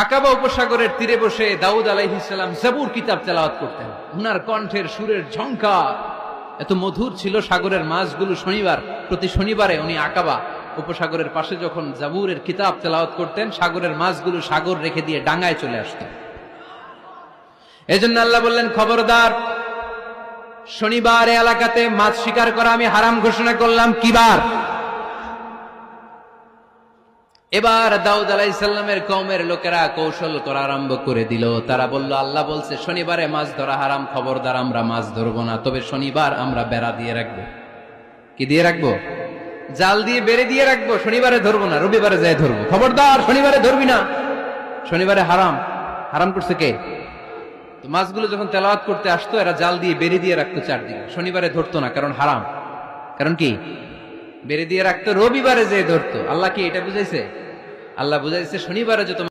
আকাবা উপসাগরের তীরে বসে দাউদ আলাইহিস সালাম জাবুর কিতাব তেলাওয়াত করতেন। উনার কণ্ঠের সুরের ঝংকার এত মধুর ছিল, সাগরের মাছগুলো প্রতি শনিবারে উনি আকাবা উপসাগরের পাশে যখন জাবুরের কিতাব তেলাওয়াত করতেন, সাগরের মাছগুলো সাগর রেখে দিয়ে ডাঙায় চলে আসত। এজন্য আল্লাহ বললেন, খবরদার, শনিবার এলাকাতে মাছ শিকার করা আমি হারাম ঘোষণা করলাম। কিবার? এবার দাউদ আলাইহিস সালামের কওমের লোকেরা কৌশল করা আরম্ভ করে দিল। তারা বলল, আল্লাহ বলছে শনিবারে মাছ ধরা হারাম, খবরদার আমরা মাছ ধরবো না, তবে শনিবার আমরা বেড়া দিয়ে রাখবো। কি দিয়ে রাখবো? জাল দিয়ে বেড়ে দিয়ে রাখবো। শনিবারে ধরবো না, রবিবারে যাই ধরবো। খবরদার, শনিবারে ধরবি না, শনিবারে হারাম। হারাম করছে কে? তো মাছগুলো যখন তেলাওয়াত করতে আসতো, এরা জাল দিয়ে বেড়ে দিয়ে রাখতো চারদিকে। শনিবারে ধরতো না, কারণ হারাম। কারণ কি? বেড়ে দিয়ে রাখতো, রবিবারে যে ধরতো। আল্লাহ কি এটা বুঝাইছে? আল্লাহ বুঝাইছে শনিবারে যত